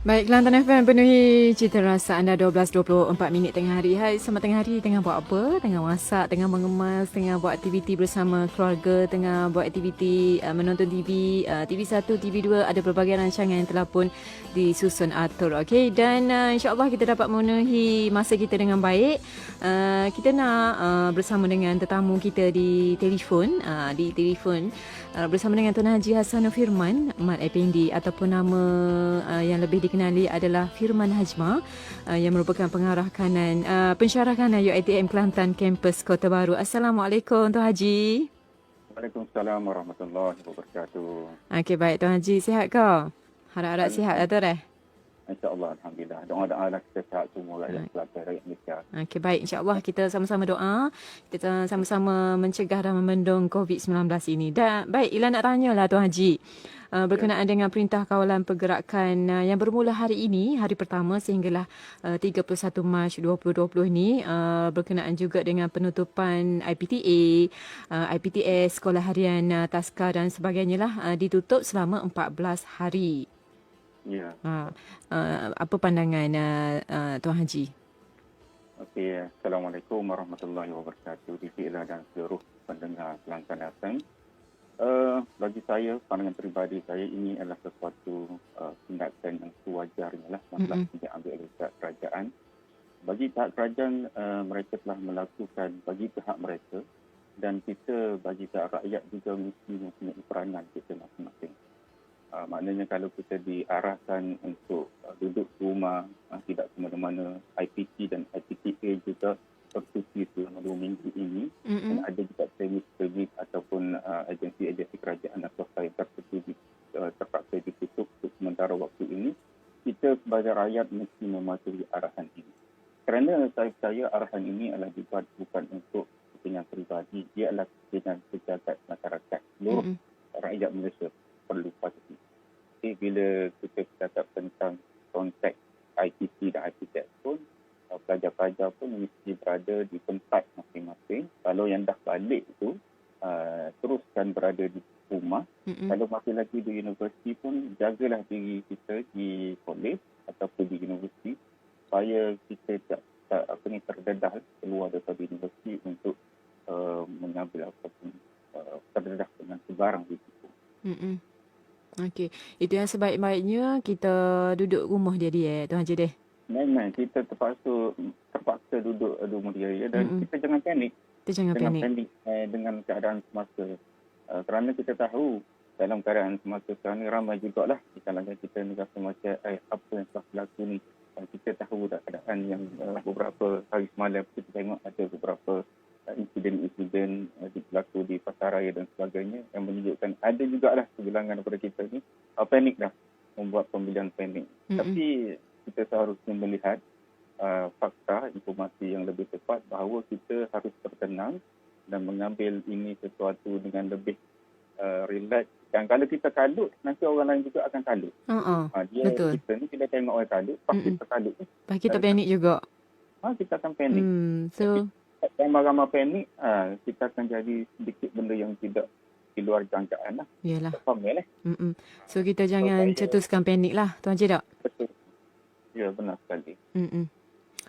Baik, Kelantan FM penuhi cita rasa anda 12.24 minit tengah hari. Hai, selamat tengah hari. Tengah buat apa? Tengah masak, tengah mengemas, tengah buat aktiviti bersama keluarga, tengah buat aktiviti menonton TV, TV1, TV2. Ada pelbagai rancangan yang telah pun disusun atur. Okey, dan insyaAllah kita dapat memenuhi masa kita dengan baik. Kita nak bersama dengan tetamu kita di telefon. Bersama dengan Tuan Haji Hassanul Firman, Mat Effendi, ataupun nama yang lebih dikenali adalah Firman Hajma, yang merupakan pengarah kanan pensyarah kanan UiTM Kelantan Kampus Kota Baru. Assalamualaikum Tuan Haji. Waalaikumsalam warahmatullahi wabarakatuh. Okey, baik Tuan Haji, sihat ke? Harap-harap sihat lah tu dah. InsyaAllah, Alhamdulillah. Doa-doa lah kita sihat semua rakyat Kelantan, rakyat Malaysia. Okey, baik, insyaAllah kita sama-sama doa. Kita sama-sama mencegah dan membendung COVID-19 ini. Dan baik, Ila nak tanyalah Tuan Haji. Berkenaan dengan Perintah Kawalan Pergerakan yang bermula hari ini, hari pertama sehinggalah 31 Mac 2020 ini, berkenaan juga dengan penutupan IPTA, IPTS, Sekolah Harian Taska dan sebagainya lah, ditutup selama 14 hari. Ya. Apa pandangan Tuan Haji? Okey, Assalamualaikum warahmatullahi wabarakatuh. Dikira dan seluruh pendengar Kelantan FM. Bagi saya, pandangan peribadi saya, ini adalah sesuatu tindakan yang sewajarnya lah yang telah diambil oleh pihak kerajaan. Bagi pihak kerajaan, mereka telah melakukan bagi pihak mereka, dan kita bagi pihak rakyat juga mesti mempunyai peranan kita masing-masing. Maknanya kalau kita diarahkan untuk duduk rumah, tidak ke mana-mana, IPT dan IPTA juga tercuti selama 2 minggu ini. Dan ada juga premis ataupun agensi-agensi kerajaan dan swasta yang terpaksa ditutup untuk sementara waktu ini. Kita sebagai rakyat mesti mematuhi arahan ini. Kerana saya percaya arahan ini adalah dibuat bukan untuk kepentingan peribadi, dia adalah kepentingan sejagat masyarakat. Seluruh rakyat Malaysia perlu patuhi. Bila kita bercakap tentang konteks IPT dan IPTEX pun, pelajar-pelajar pun mesti berada di tempat masing-masing. Kalau yang dah balik tu, teruskan berada di rumah. Kalau masih lagi di universiti pun, jagalah diri kita di kolej ataupun di universiti supaya kita tak terdedah keluar daripada universiti untuk mengambil apapun terdedah dengan sebarang risiko. Okey, itu yang sebaik-baiknya kita duduk rumah dia Tuan Haji deh. Memang kita terpaksa duduk rumah dia dan kita jangan panik. Jangan panik dengan keadaan semasa. Kerana kita tahu dalam keadaan semasa sekarang ni ramai jugalah di kalangan kita ni rasa macam apa yang telah berlaku ni. Kita tahu dah keadaan yang beberapa hari semalam kita tengok ada beberapa insiden berlaku di pasaraya dan sebagainya yang menunjukkan ada jugalah kebilangan daripada kita ni panik dah, membuat pembelian panik. Tapi kita seharusnya melihat fakta, informasi yang lebih tepat bahawa kita harus bertenang dan mengambil ini sesuatu dengan lebih relax. Dan kalau kita kalut, nanti orang lain juga akan kalut. Betul. Kita ni kita tengok orang kalut, pasti kita kalut. Kita panik juga. Kita akan panik. So ramai-ramai panik, kita akan jadi sedikit benda yang tidak di luar jangkaan lah. Yalah. Faham lah. So kita jangan cetuskan panik lah, Tuan Haji tak? Betul. Ya, benar sekali.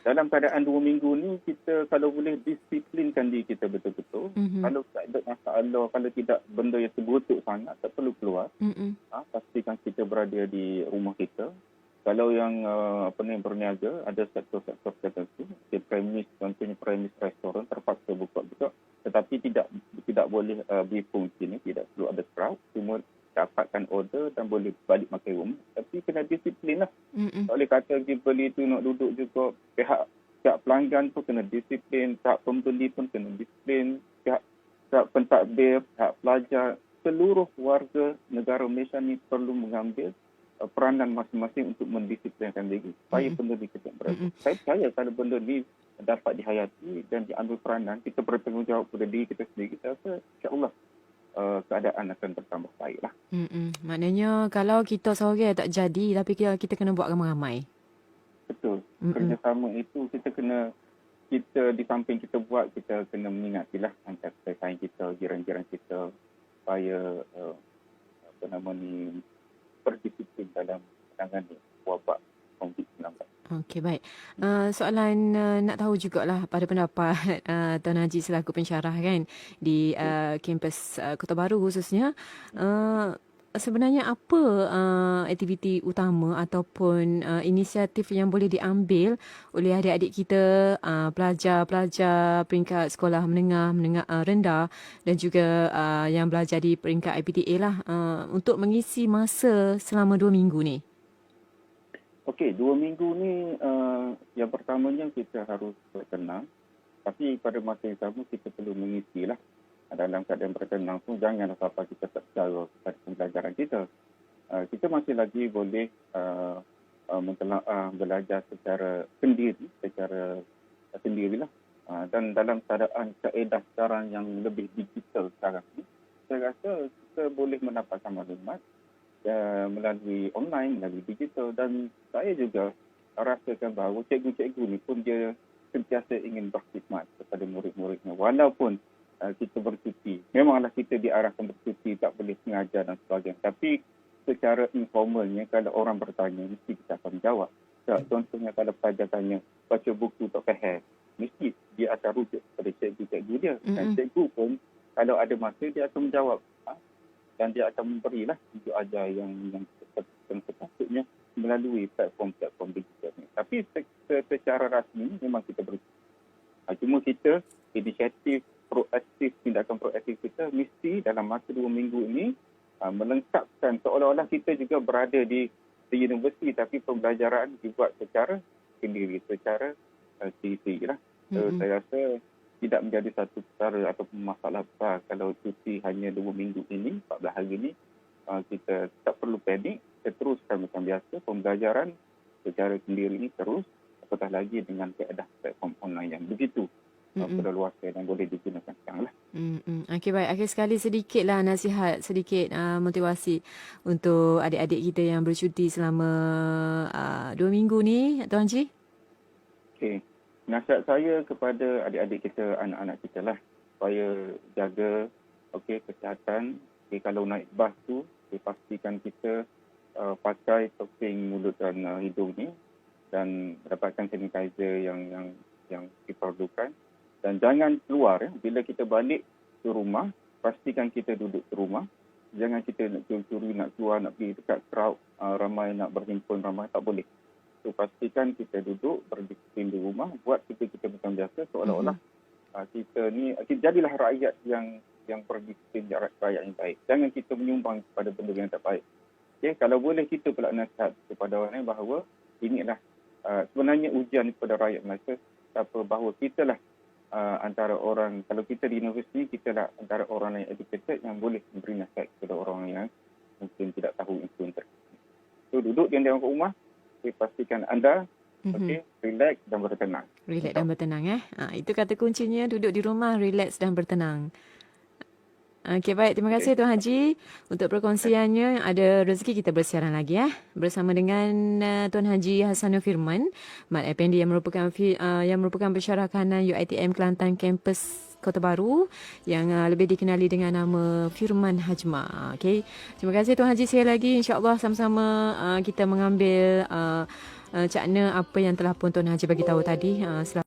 Dalam keadaan 2 minggu ni, kita kalau boleh disiplinkan diri kita betul-betul. Kalau tak ada masalah, kalau tidak benda yang terbutuh sangat, tak perlu keluar. Pastikan kita berada di rumah kita. Kalau yang berniaga, ada sektor-sektor tertentu, contohnya premis restoran terpaksa buka juga, tetapi tidak boleh berfungsi ni, tidak perlu ada crowd, cuma dapatkan order dan boleh balik makan rumah. Tapi kena disiplin lah. Tak boleh kata pergi beli tu nak duduk juga. Pihak pelanggan pun kena disiplin, pihak pembeli pun kena disiplin, pihak pentadbir, pihak pelajar, seluruh warga negara Malaysia ni perlu mengambil peranan masing-masing untuk mendisiplinkan diri supaya benda ni kita berada. Saya percaya kalau benda ni dapat dihayati dan diambil peranan, kita bertanggungjawab pada diri kita sendiri, saya rasa insya-Allah keadaan akan bertambah baiklah. Maknanya kalau kita seorang tak jadi, tapi kita kena buat ramai-ramai. Betul. Kerjasama itu kita di samping kita buat, kita kena mengingatilah antara saing kita, jiran-jiran kita supaya berdisiplin dalam penanganan wabak COVID-19. Okey, baik. Soalan nak tahu jugalah pada pendapat Tuan Haji selaku pensyarah kan di kampus Kota Baru khususnya. Sebenarnya apa aktiviti utama ataupun inisiatif yang boleh diambil oleh adik-adik kita, pelajar-pelajar peringkat sekolah menengah rendah dan juga yang belajar di peringkat IPTA lah untuk mengisi masa selama 2 minggu ni? Okey, 2 minggu ni yang pertamanya kita harus bertenang. Tapi pada masa yang sama kita perlu mengisilah. Dalam keadaan bertenang pun janganlah sampai kita terjaga pada pembelajaran kita. Kita masih lagi boleh belajar secara sendirilah. Dan dalam keadaan kaedah sekarang yang lebih digital sekarang ni, saya rasa kita boleh mendapatkan maklumat melalui online, melalui digital, dan saya juga rasakan bahawa cikgu-cikgu ni pun dia sentiasa ingin berkhidmat kepada murid-muridnya walaupun kita bercuti. Memanglah kita diarahkan bercuti, tak boleh mengajar dan sebagainya. Tapi secara informalnya kalau orang bertanya, mesti kita akan menjawab. Contohnya kalau pelajar tanya, baca buku tak faham, mesti dia akan rujuk kepada cikgu-cikgu dia. Dan cikgu pun kalau ada masa dia akan menjawab. Dan dia akan memberilah tunjuk ajar yang sepatutnya melalui platform-platform digital ni. Tapi secara rasmi memang kita bercuti. Cuma kita inisiatif tindakan proaktif kita mesti dalam masa 2 minggu ini melengkapkan seolah-olah kita juga berada di universiti tapi pembelajaran dibuat secara sendiri, secara sendiri lah. Saya rasa tidak menjadi satu perkara atau masalah besar kalau cuti hanya 2 minggu ini, 14 hari ini. Kita tak perlu panik, kita teruskan macam biasa pembelajaran secara sendiri ini terus, apatah lagi dengan keadaan platform online yang begitu perluasan dan boleh digunakan sekarang lah. Okey, baik. Akhir sekali sedikitlah nasihat, sedikit motivasi untuk adik-adik kita yang bercuti selama 2 minggu ni, Tuan Haji. Okey. Nasihat saya kepada adik-adik kita, anak-anak kita lah, supaya jaga kesihatan. Kalau naik bas tu, pastikan kita pakai topeng mulut dan hidung ni dan dapatkan sanitizer yang diperlukan. Dan jangan keluar. Bila kita balik ke rumah, pastikan kita duduk di rumah. Jangan kita nak curi-curi, nak keluar, nak pergi dekat crowd, ramai nak berhimpun, ramai tak boleh. So, pastikan kita duduk berdisiplin di rumah, buat kita macam biasa seolah-olah kita ni jadilah rakyat yang berdisiplin, rakyat yang baik. Jangan kita menyumbang kepada benda yang tak baik. Okay? Kalau boleh kita pula nasihat kepada orang lain bahawa inilah sebenarnya ujian kepada rakyat Malaysia, bahawa kita lah antara orang, kalau kita di universiti, kita lah antara orang yang educated yang boleh memberi nasihat kepada orang yang mungkin tidak tahu isu internet. So, duduk di rumah, pastikan anda relax dan bertenang. Relax dan bertenang itu kata kuncinya, duduk di rumah, relax dan bertenang. Okey, baik. Terima kasih Tuan Haji untuk perkongsiannya. Ada rezeki kita bersiaran lagi bersama dengan Tuan Haji Hassanul Firman, Mat Effendi yang merupakan pensyarah kanan UiTM Kelantan Kampus Kota Baru yang lebih dikenali dengan nama Firman Hajma. Okey. Terima kasih Tuan Haji sekali lagi. InsyaAllah sama-sama kita mengambil cakna apa yang telah pun Tuan Haji bagi tahu tadi.